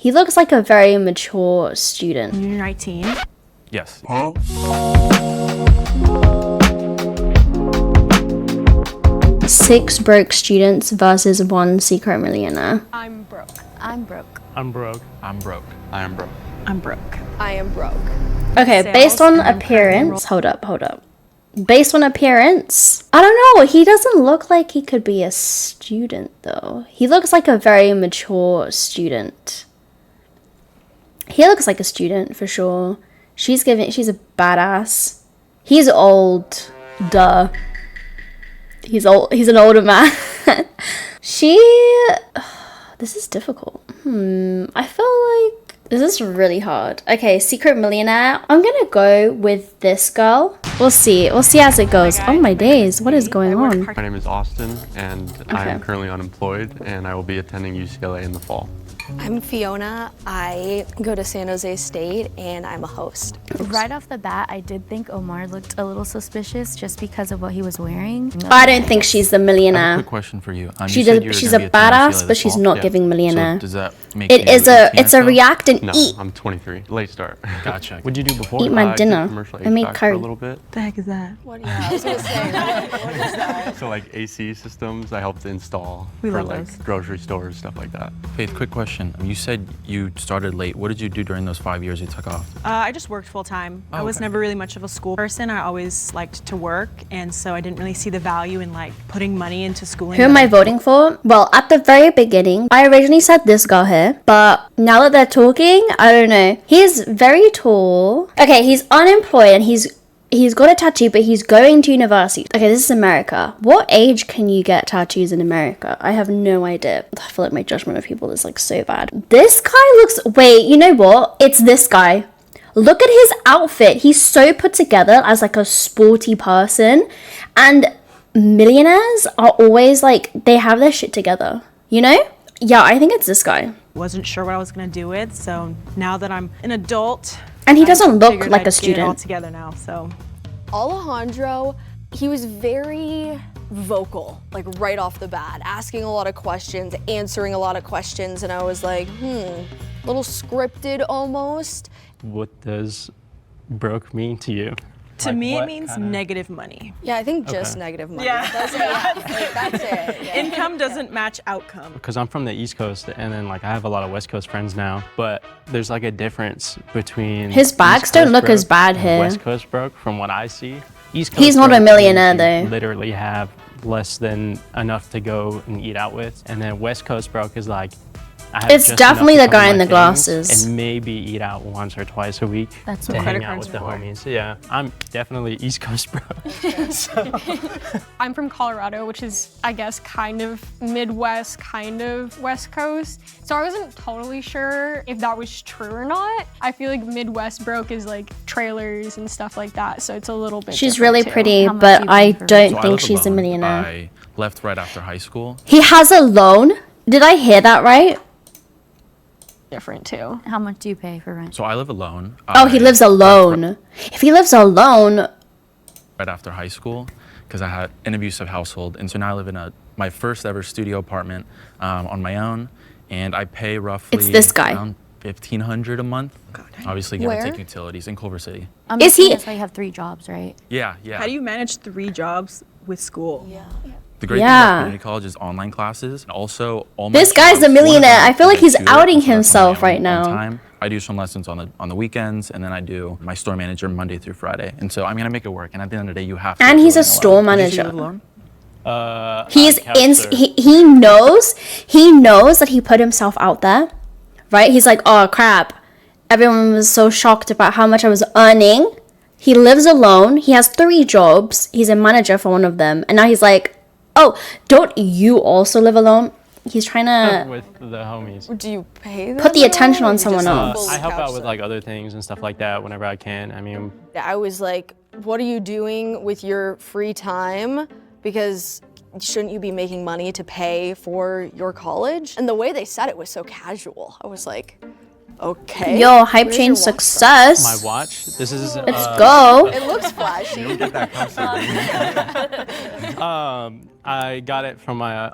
He looks like a very mature student. You're 19. Yes. Huh? 6 broke students versus 1 secret millionaire. I'm broke. I'm broke. I'm broke. I'm broke. I am broke. I'm broke. I am broke. Okay, Sales based on and I'm appearance, hold up. Based on appearance, I don't know, he doesn't look like he could be a student though. He looks like a very mature student. He looks like a student for sure. She's a badass. He's old, duh. He's an older man. This is difficult. I feel like this is really hard. Okay, secret millionaire. I'm gonna go with this girl. We'll see as it goes. Oh my days, what is going on? My name is Austin, and I am currently unemployed, and I will be attending UCLA in the fall. I'm Fiona. I go to San Jose State, and I'm a host. Right off the bat, I did think Omar looked a little suspicious just because of what he was wearing. I don't think she's the I have a millionaire. quick question for you. She's a badass, but she's not giving millionaire. So does that make It you is 18 it's or a so? react and No, eat. I'm 23. Late start. Gotcha. What'd you do before? Eat my I did dinner. commercial I made HVAC for curry. a little bit. What the heck is that? I was gonna say, what is that? So like AC systems, I helped install We for love like those. grocery stores, stuff like that. Faith, quick question. You said you started late. What did you do during those 5 years you took off? I just worked full time. I was okay. never really much of a school person. I always liked to work, and so I didn't really see the value in like putting money into schooling. Who am I voting for? Well, at the very beginning, I originally said this girl here, but now that they're talking, I don't know. He's very tall. Okay, he's unemployed and he's got a tattoo, but he's going to university. Okay, this is America. What age can you get tattoos in America? I have no idea. I feel like my judgment of people is like so bad. This guy looks, wait, you know what? It's this guy. Look at his outfit. He's so put together as like a sporty person. And millionaires are always like, they have their shit together, you know? Yeah, I think it's this guy. Wasn't sure what I was gonna do with, so now that I'm an adult, And he I doesn't look figured like I'd a get it all student. together now. So Alejandro, he was very vocal, like right off the bat, asking a lot of questions, answering a lot of questions, and I was like, a little scripted almost. What does broke mean to you? to Like me, it what means kinda- negative money. Yeah, I think just Okay. negative money. Yeah. That's it. Yeah. Income doesn't match outcome. Because I'm from the East Coast, and then like I have a lot of West Coast friends now, but there's like a difference between His bags East don't Coast look as broke bad and here. West Coast broke, from what I see. East Coast He's not a broke millionaire, means you though. Literally have less than enough to go and eat out with, and then West Coast broke is like. I have It's just definitely enough the to guy cover in my the things glasses. And maybe eat out once or twice a week. That's to what hang credit out cards with the for. homies. Yeah, I'm definitely East Coast bro. I'm from Colorado, which is, I guess, kind of Midwest, kind of West Coast. So I wasn't totally sure if that was true or not. I feel like Midwest broke is like trailers and stuff like that, so it's a little bit She's different, really too. pretty, How much but do you I pay for don't So I think live she's a alone. millionaire. I left right after high school. He has a loan. Did I hear that right? Different too. How much do you pay for rent? So I live alone. Oh, he I lives left alone. If he lives alone, right after high school because I had an abusive household, and so now I live in my first ever studio apartment on my own, and I pay roughly It's this guy. around $1,500 a month. Obviously, give or Where? take utilities in Culver City. I'm Is assuming he- That's why you have 3 jobs, right? Yeah. How do you manage 3 jobs with school? Yeah. The great thing Yeah. about community college is online classes, and also all my This guy's jobs, a one of millionaire. them I feel like is he's a tutor, outing and so that's on my himself right own now. time. I do some lessons on the weekends, and then I do my store manager Monday through Friday. And so I'm gonna make it work. And at the end of the day, you have to. And do he's a it alone. store Did you say you manager. live alone? he's I couch in. surf. He knows that he put himself out there, right? He's like, oh crap! Everyone was so shocked about how much I was earning. He lives alone. He has 3 jobs. He's a manager for one of them, and now he's like, oh, don't you also live alone? He's trying to with the homies. Do you pay them? put the at attention all, or on you someone just else. fully I help couch out with surf? like other things and stuff like that whenever I can. I mean, I was like, what are you doing with your free time? Because shouldn't you be making money to pay for your college? And the way they said it was so casual. I was like, okay. Yo, hype where's chain your watch from? success. my watch. This is. Let's go. It looks flashy. Get that custody. I got it from my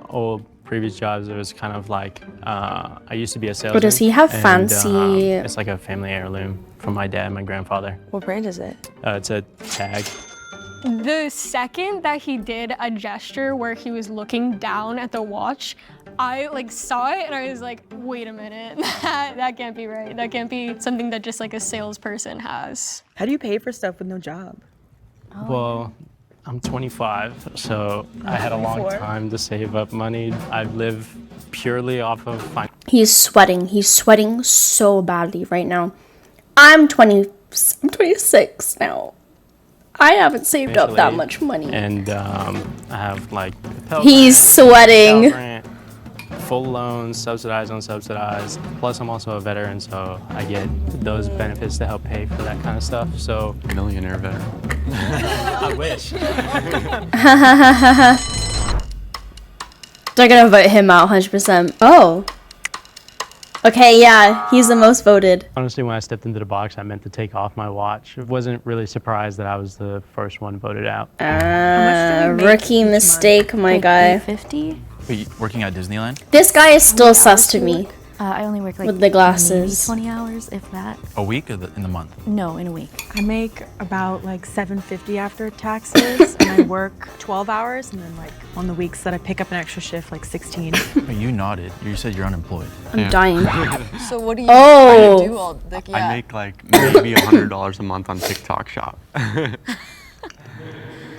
old previous jobs, it was kind of like, I used to be a salesman. But does he have and, fancy- it's like a family heirloom from my dad and my grandfather. What brand is it? It's a tag. The second that he did a gesture where he was looking down at the watch, I like saw it and I was like, wait a minute, that can't be right. That can't be something that just like a salesperson has. How do you pay for stuff with no job? Well, I'm 25, so I had a long 24. time to save up money. I live purely off of He's sweating. He's sweating so badly right now. I'm 26 now. I haven't saved up that much money. And I have like Pell He's Grant, sweating. Pell Grant, full loans, subsidized, unsubsidized. Plus, I'm also a veteran, so I get those benefits to help pay for that kind of stuff. So, Millionaire veteran. I wish. They're gonna vote him out 100%. Oh. Okay, yeah, he's the most voted. Honestly, when I stepped into the box, I meant to take off my watch. I wasn't really surprised that I was the first one voted out. Rookie mistake, my guy. $50. Wait, working at Disneyland? This guy is still sus to me. I only work like With the glasses. maybe 20 hours, if that. A week or in the month? No, in a week. I make about like $750 after taxes, and I work 12 hours, and then like on the weeks that I pick up an extra shift, like 16. Wait, you nodded. You said you're unemployed. I'm dying. So what do you Oh. do all like, I make like maybe $100 a month on TikTok Shop.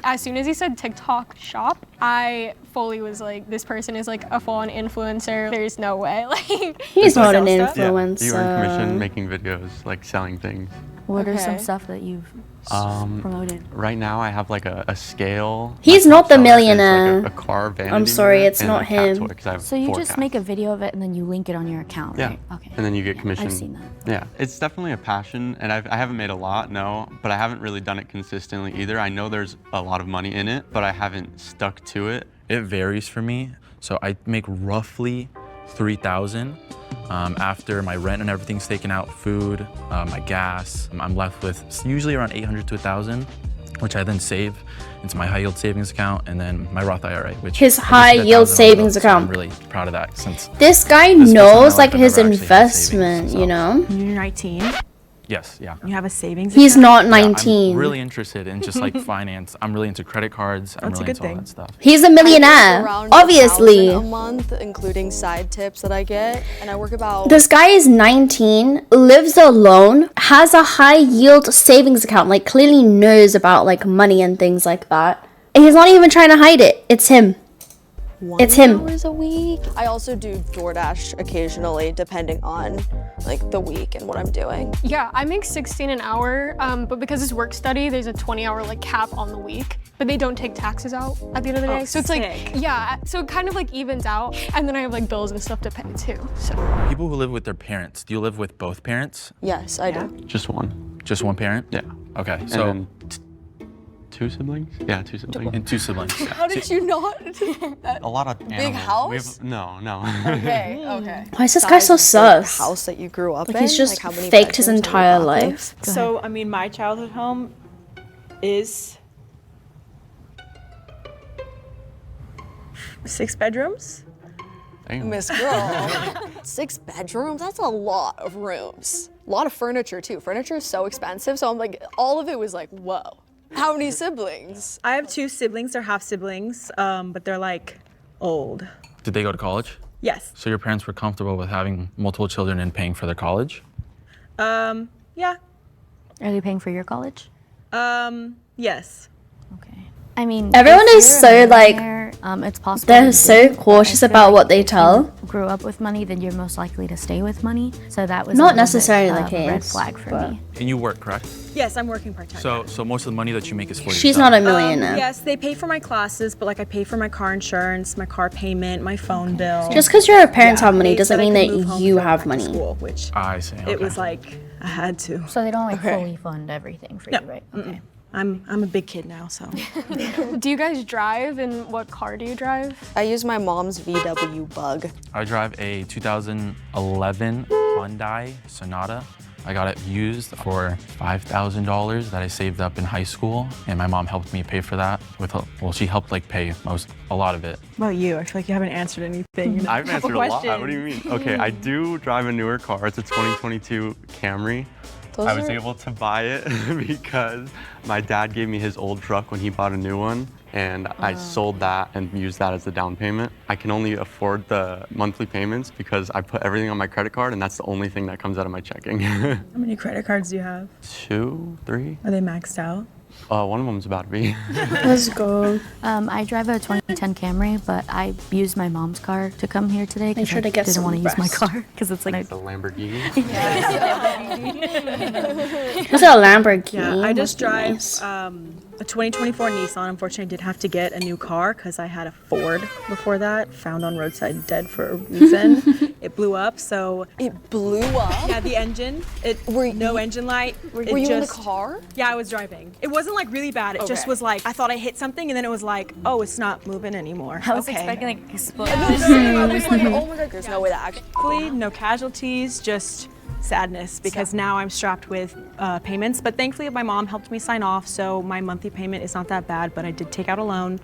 As soon as he said TikTok shop, I fully was like, this person is like a full-on influencer. There's no way. Like, He's not an sell stuff? Yeah, influencer. you earn commission making videos, like selling things. What are some Okay. stuff that you've promoted? Right now I have like a scale. He's My not top the seller is, millionaire. Like a car vanity I'm sorry, mirror it's and not a cat him. toy, 'cause I have So you 4 just cats. make a video of it and then you link it on your account, Yeah. right? Okay. And then you get commission. I've seen that. Yeah, it's definitely a passion, and I haven't made a lot, no, but I haven't really done it consistently either. I know there's a lot of money in it, but I haven't stuck to it. It varies for me. So I make roughly 3,000 after my rent and everything's taken out, food, my gas. I'm left with usually around 800 to 1,000, which I then save into my high yield savings account and then my Roth IRA, which His I just high hit yield 1,000 savings so account. I'm really proud of that since This guy This person in my knows life like I've his never actually had investment, savings, you know? You're 19. yes, yeah. You have a savings He's account? not Yeah, 19. I'm really interested in just like finance. I'm really into credit cards. I'm That's a really good into all thing. that stuff. He's a millionaire, Around obviously. 1,000 a month, including side tips that I get, and I work about. This guy is 19, lives alone, has a high yield savings account, like clearly knows about like money and things like that. And he's not even trying to hide it. It's him. It's him. hours a week. I also do DoorDash occasionally, depending on like the week and what I'm doing. yeah, I make 16 an hour, but because it's work study, there's a 20-hour like cap on the week, but they don't take taxes out at the end of the day. So it's like, sick. yeah, so it kind of like evens out. And then I have like bills and stuff to pay too, so. People who live with their parents, do you live with both parents? Yes, I do. Just one. Just one parent? Yeah. Okay, And so then 2 siblings? Yeah, 2 siblings. and 2 siblings. How did you not? A lot of Big house? No. Okay, okay. Why is this guy so Size of the sus? house that you grew up Like in? he's just like how many faked his bedrooms, how many entire bathrooms? life. So, I mean, my childhood home is 6 bedrooms. Damn. Miss Girl. 6 bedrooms? That's a lot of rooms. A lot of furniture too. Furniture is so expensive, so I'm like, all of it was like, whoa. How many siblings? I have 2 siblings. They're half siblings, but they're like old. Did they go to college? Yes. So your parents were comfortable with having multiple children and paying for their college? Yeah. Are they paying for your college? Yes. Okay. I mean, Everyone if is you're a so, like, millionaire, it's possible. They're you so did, but cautious I feel about like what they if tell. you grew up with money, then you're most likely to stay with money. So that was Not a little bit necessarily the of a red case, flag for but- me. And you work, correct? Yes, I'm working part-time. So most of the money that you make is for She's yourself. not a millionaire. Yes, they pay for my classes, but like I pay for my car insurance, my car payment, my phone bill. Just because your parents have money They doesn't said I mean could that move home you to go have back to money. School, which I see. Okay. it was like I had to. So they don't like Okay. fully fund everything for No. you, right? Okay. I'm a big kid now, so. Do you guys drive, and what car do you drive? I use my mom's VW Bug. I drive a 2011 Hyundai Sonata. I got it used for $5,000 that I saved up in high school, and my mom helped me pay for that. Well, she helped like pay a lot of it. What about you? I feel like you haven't answered anything. I've answered a lot. What do you mean? Okay, I do drive a newer car. It's a 2022 Camry. I was able to buy it because my dad gave me his old truck when he bought a new one, and I sold that and used that as the down payment. I can only afford the monthly payments because I put everything on my credit card, and that's the only thing that comes out of my checking. How many credit cards do you have? 2, 3. Are they maxed out? One of them's about to be. Let's go. I drive a 2010 Camry, but I used my mom's car to come here today because sure to I get didn't some want to use my rest. car because it's like The Lamborghini. What's a Lamborghini? Yeah, I just Must be drive nice. a 2024 Nissan. Unfortunately, I did have to get a new car because I had a Ford before that, found on roadside dead for a reason. It blew up, so It blew up. yeah, the engine. No engine light. Were you in the car? Yeah, I was driving. It wasn't like really bad. It just Okay. was like I thought I hit something, and then it was like, oh, it's not moving anymore. I was Okay. expecting like explosion. I was like, oh my god, there's no way that actually. Luckily, no casualties, just sadness because now I'm strapped with payments. But thankfully, my mom helped me sign off, so my monthly payment is not that bad. But I did take out a loan.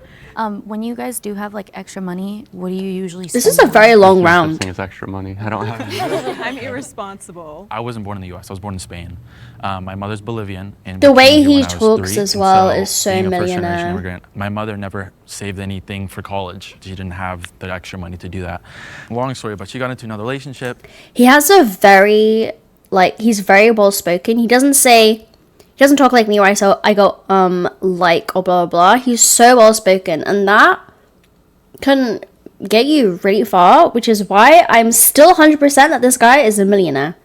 When you guys do have like extra money, what do you usually This spend is a on? very long There's no such round. thing as extra money. I don't have any. I'm irresponsible. I wasn't born in the U.S. I was born in Spain. My mother's Bolivian. And The we way came here he when I was talks 3, as and well is so being a first-generation millionaire. immigrant, my mother never saved anything for college. She didn't have the extra money to do that. Long story, but she got into another relationship. He has a very, like, he's very well spoken. He doesn't talk like me where I go, like, or blah, blah, blah. He's so well spoken, and that can get you really far, which is why I'm still 100% that this guy is a millionaire.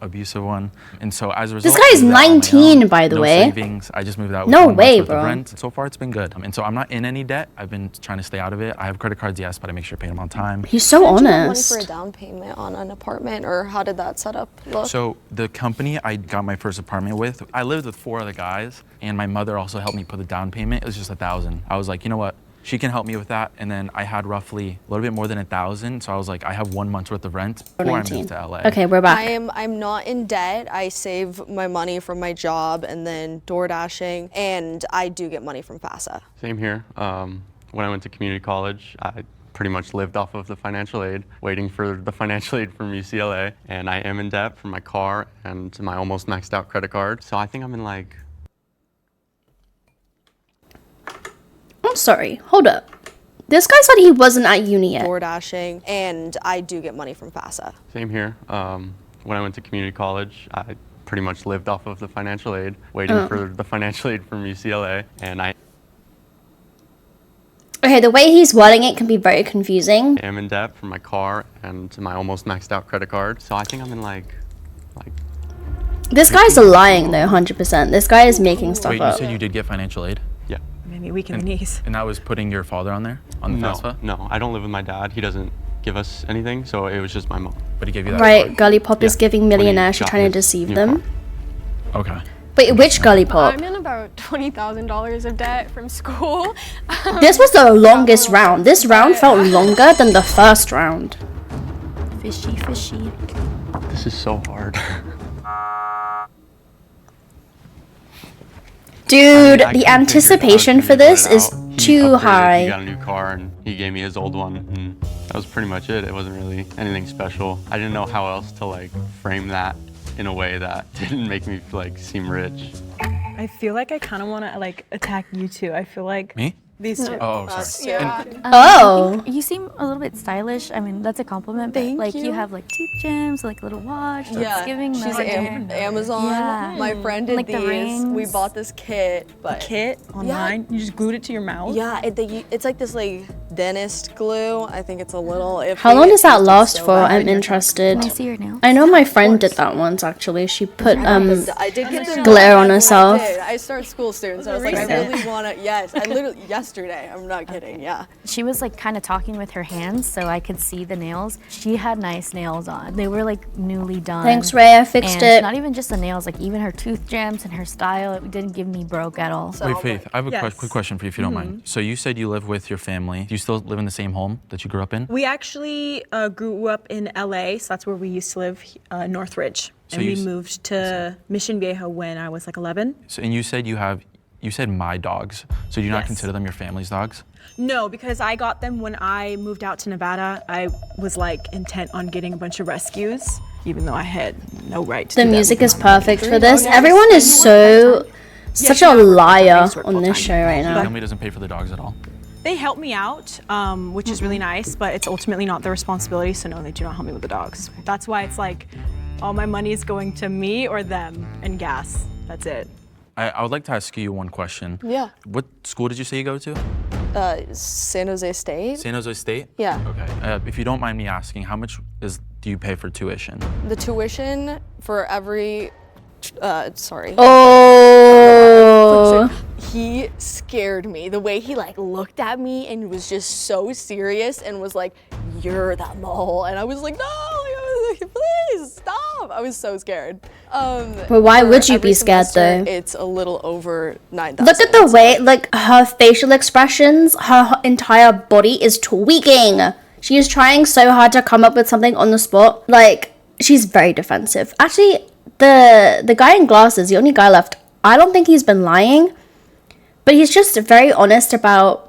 Abusive one, and so as a result, guy I is moved out on my 19, own. by the No way. savings. I just moved out. With No 1 month's way, worth of bro. rent. So far, it's been good, and so I'm not in any debt. I've been trying to stay out of it. I have credit cards, yes, but I make sure to pay them on time. He's so Did you have money honest. for a down payment on an apartment, or how did that setup look? So the company I got my first apartment with, I lived with 4 other guys, and my mother also helped me put the down payment. It was just $1,000. I was like, you know what? She can help me with that. And then I had roughly a little bit more than $1,000. So I was like, I have 1 month's worth of rent before I 19. moved to LA. Okay, we're back. I'm not in debt. I save my money from my job and then door dashing, and I do get money from FAFSA. Same here. When I went to community college, I pretty much lived off of the financial aid, waiting for the financial aid from UCLA. And I am in debt for my car and my almost maxed out credit card. So I think I'm in like, I'm sorry, hold up. This guy said he wasn't at uni yet. Door dashing, and I do get money from FAFSA. same here. When I went to community college, I pretty much lived off of the financial aid, waiting for the financial aid from UCLA. And I Okay, the way he's wording it can be very confusing. am in debt for my car and my almost maxed out credit card. So I think I'm in like This guy's lying though, 100%. This guy is making stuff Wait, you up. said you did get financial aid? yeah. Maybe weak in the knees. And that was putting your father on there? On the No, FAFSA? no, I don't live with my dad. He doesn't give us anything, so it was just my mom. But he gave you that Right, card? Gully Pop is Yeah, giving when he millionaires, she's got trying to his deceive new them. car. Okay. Wait, which Gully Pop? I'm in about $20,000 of debt from school. This was the longest round. This round felt longer than the first round. Fishy, fishy. This is so hard. Dude, I the couldn't figure anticipation out for if he this put it is out. He too upgraded, high. He got a new car and he gave me his old one, and that was pretty much it. It wasn't really anything special. I didn't know how else to like frame that in a way that didn't make me like seem rich. I feel like I kind of want to like attack you two. I feel like Me? these two. Oh, sorry. Yeah. Oh. You seem a little bit stylish. I mean, that's a compliment. Thank but like you. have like teeth gems, like little watch. Yeah, It's giving she's millionaire. Amazon. Yeah. My friend did Like the these. We rings. bought this kit, but Kit online. You just glued it to your mouth. yeah, it's like this like dentist glue. I think it's a little iffy. How long does It that tastes last so for? bad. I'm interested. Can I see your nails? I know my friend did that once actually. She put I did get the glitter on herself. I start school soon, so I was like, I really want to. Yes, I literally yesterday. I'm not kidding. Yeah. She was like kind of talking with her hands, so I could see the nails. She had nice nails on. They were like newly done. Thanks, Ray. I fixed and it. not even just the nails, like even her tooth gems and her style, it didn't give me broke at all. So Wait, Faith, I have a Yes. quick question for you if you don't mind. So you said you live with your family. You still live in the same home that you grew up in? We actually grew up in LA, so that's where we used to live, Northridge. So And you we s- moved to Mission Viejo when I was like 11. So, and you said you said my dogs. So do you not Yes. consider them your family's dogs? No, because I got them when I moved out to Nevada. I was like intent on getting a bunch of rescues, even though I had no right to The do that music with is my perfect for money. this. Everyone is such she a never worked liar full-time, she worked on this full-time. show right Your now. family doesn't pay for the dogs at all. They help me out, which is really nice, but it's ultimately not their responsibility, so no, they do not help me with the dogs. That's why it's like all my money is going to me or them and gas. That's it. I would like to ask you one question. Yeah. What school did you say you go to? San Jose State. San Jose State? Yeah. Okay. If you don't mind me asking, how much do you pay for tuition? The tuition for every, sorry. Oh. He scared me. The way he like looked at me and was just so serious and was like, "You're the mole," and I was like, "No, please stop!" I was so scared. But why for would you every be scared, semester, though? It's a little over 9,000. Look at the way, like, her facial expressions, her entire body is tweaking. She is trying so hard to come up with something on the spot. Like, she's very defensive. Actually, the guy in glasses, the only guy left, I don't think he's been lying, but he's just very honest about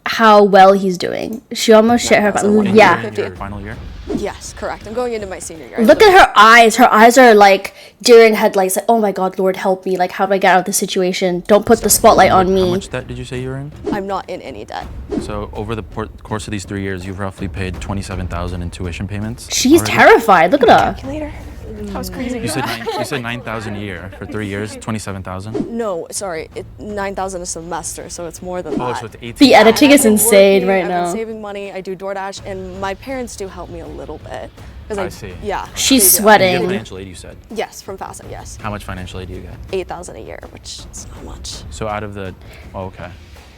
how well he's doing. She almost shit her pants. In Yeah. your final year? Yes, correct. I'm going into my senior year. Look at her eyes. Her eyes are like deer in headlights. Like, oh my God, Lord, help me. Like, how do I get out of this situation? Don't put the spotlight on How me. much debt did you say you were in? I'm not in any debt. So over the course of these 3 years, you've roughly paid $27,000 in tuition payments. She's already? terrified. Look at her. Later. That was crazy. You said 9,000 a year for 3 years, 27,000. No, sorry, 9,000 a semester, so it's more than Oh, that. so it's 18. The editing I've is been insane working, right I've now. been saving money. I do DoorDash, and my parents do help me a little bit. 'Cause I see. Yeah. She's they do. You get sweating. financial aid, you said. Yes, from FAFSA, yes. How much financial aid do you get? 8,000 a year, which is not much. So out of the, oh, okay.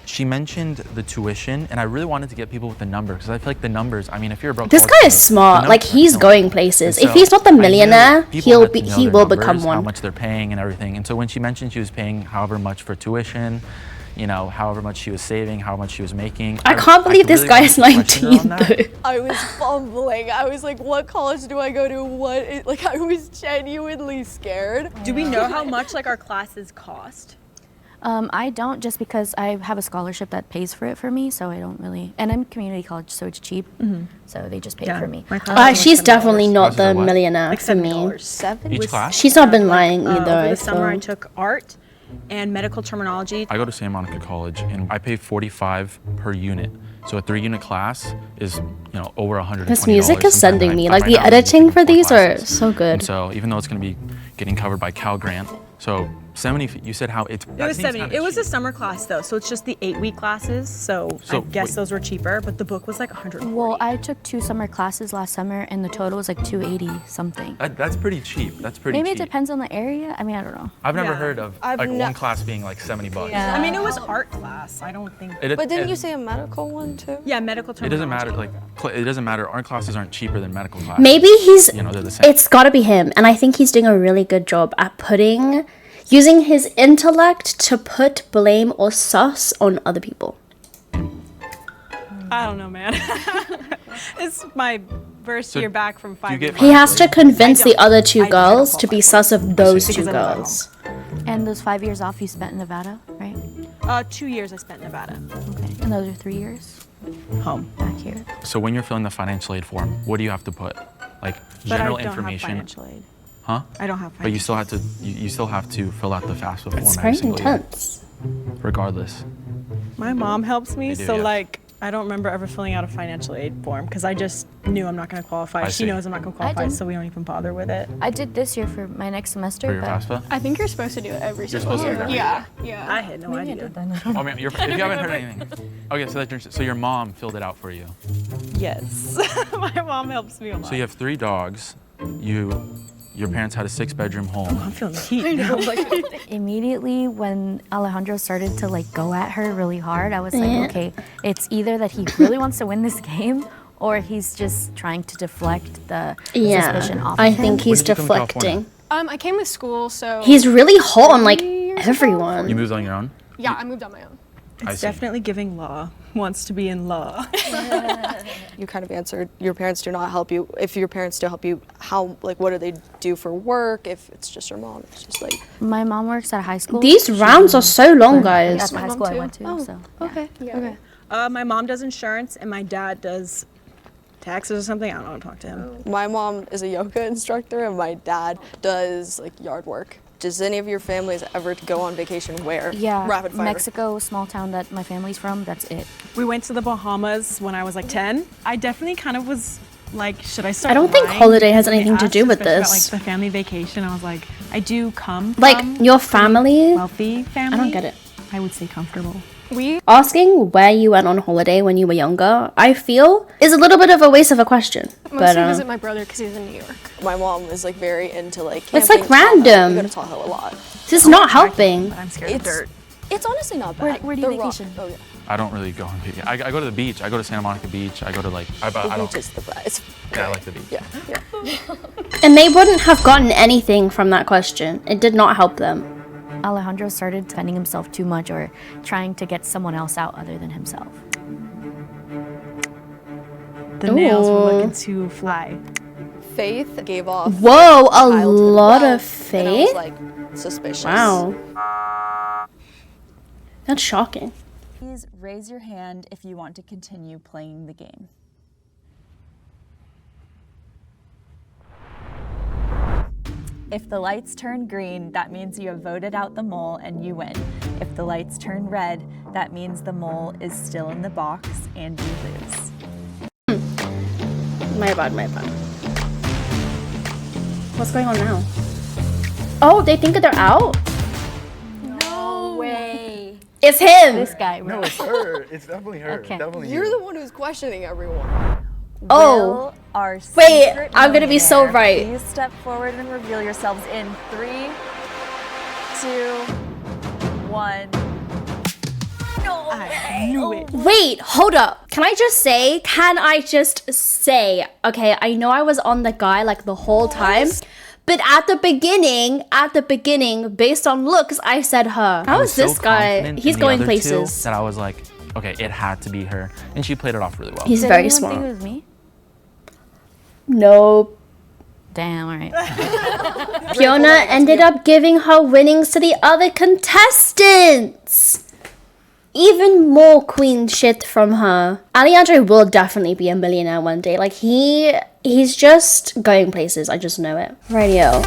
She mentioned the tuition, and I really wanted to get people with the numbers because I feel like the numbers. I mean, if you're a broke, This college guy is student, smart. the Like, numbers he's don't- going places. And If he's not the I knew millionaire, people had to know he their will numbers, become How one. much they're paying and everything. And so when she mentioned she was paying however much for tuition, you know, however much she was saving, how much she was making. I can't believe this really guy wanted is to question her 19 on that. though. I was fumbling. I was like, what college do I go to? Like, I was genuinely scared. Do we know how much like our classes cost? I don't, just because I have a scholarship that pays for it for me, so I don't really. And I'm community college, so it's cheap. So they just pay for me. My class was She's $7. definitely not Classes the are what? millionaire Like for me. $7. 7? Each class? She's not been lying either. Over I the summer, I feel. took art and medical terminology. I go to Santa Monica College, and I pay $45 per unit. So a 3-unit class is, you know, over $120. This music is Sometimes sending I- me. I Like, find the out I'm editing taking for 4 these are classes. so good. And so even though it's going to be getting covered by Cal Grant, so 70. You said how it's. It was 70. It was a summer class though, so it's just the 8-week classes. So I guess wait. those were cheaper, but the book was like 140. Well, I took 2 summer classes last summer, and the total was like 280 something. That's pretty cheap. That's pretty Maybe cheap. it depends on the area. I mean, I don't know. I've never Yeah. heard of I've like no- one class being like $70. Yeah. I mean, it was art class. I don't think. But didn't you say a medical one too? Yeah, medical It terminology. doesn't matter. Like it doesn't matter. Art classes aren't cheaper than medical classes. Maybe he's. You know, they're the same. It's gotta be him, and I think he's doing a really good job at using his intellect to put blame or sus on other people. I don't know, man. It's my first So year back from do 5 you get years. He has to convince the other two I don't girls to be qualify sus of those Because two I'm not at girls. And those 5 years off you spent in Nevada, right? 2 years I spent in Nevada. Okay. And those are 3 years Home. back here. So when you're filling the financial aid form, what do you have to put? Like But general I don't information, have financial aid. huh? I don't have financial But you still have to. You still have to fill out the FAFSA form It's every very single year, intense. regardless. My mom helps me, They do, so yeah. like I don't remember ever filling out a financial aid form because I just knew I'm not going to qualify. I She see. knows I'm not going to qualify, didn't- so we don't even bother with it. I did this year for my next semester, For your but FAFSA? I think you're supposed to do it every You're single supposed to do year. that. Yeah, I yeah. had no maybe I idea. did that. I don't know. I mean, if you haven't heard anything. Okay, so your mom filled it out for you. Yes, my mom helps me a lot. So you have 3 dogs. Your parents had a 6-bedroom home. I'm feeling the heat now. Immediately when Alejandro started to like go at her really hard, I was like, okay, it's either that he really wants to win this game or he's just trying to deflect the suspicion Yeah, off I of think him. he's did you come to California? deflecting. I came with school, so He's really hot on like 3 years ago? everyone. You moved on your own. Yeah, I moved on my own. It's definitely giving law. Wants to be in law. You kind of answered your parents do not help you. If your parents do help you, how, like, what do they do for work? If it's just your mom, it's just like. My mom works at a high school. These rounds are so long, guys. That's the high school I went to. Oh, so okay. Okay. My mom does insurance and my dad does taxes or something. I don't want to talk to him. My mom is a yoga instructor and my dad does like yard work. Does any of your families ever go on vacation where? yeah, Rapid fire. Mexico, small town that my family's from. That's it. We went to the Bahamas when I was like 10. I definitely kind of was like, should I start I don't think lying? holiday has Because they anything to asked, do with especially this. About, like the family vacation, I was like, I do come Like, from your family? wealthy family. I don't get it. I would say comfortable. Asking where you went on holiday when you were younger, I feel, is a little bit of a waste of a question. Mostly visit my brother because he's in New York. My mom is like very into like It's, camping, like, random. We go to Tahoe a lot. this is not helping. But I'm scared of dirt. It's honestly not bad. Where do you The rock- vacation? Oh yeah. I don't really go on vacation. I go to the beach. I go to Santa Monica Beach. I go to like, I The don't, beach is the best. yeah, I like the beach. Yeah. And they wouldn't have gotten anything from that question. It did not help them. Alejandro started defending himself too much or trying to get someone else out other than himself. The nails were Ooh. looking to fly. Faith gave off Whoa, a childhood lot wealth, of and I was faith? like suspicious. Wow. That's shocking. Please raise your hand if you want to continue playing the game. If the lights turn green, that means you have voted out the mole and you win. If the lights turn red, that means the mole is still in the box and you lose. My bad. What's going on now? Oh, they think that they're out? No way. It's him! This guy. No, it's her. It's definitely her. Okay. Definitely You're you. the one who's questioning everyone. Oh. Will our Wait, secret I'm gonna be so millionaire right. Please step forward and reveal yourselves in 3, 2, 1. No I knew it. Wait, hold up. Can I just say, okay, I know I was on the guy like the whole time, but at the beginning, based on looks, I said her. How is this guy? He's going places. That I was like, okay, it had to be her. And she played it off really well. He's Did very anyone think smart. it was me? Nope. Damn, all right. Fiona ended up giving her winnings to the other contestants. Even more queen shit from her. Alejandro will definitely be a millionaire one day. Like he's just going places. I just know it. Radio.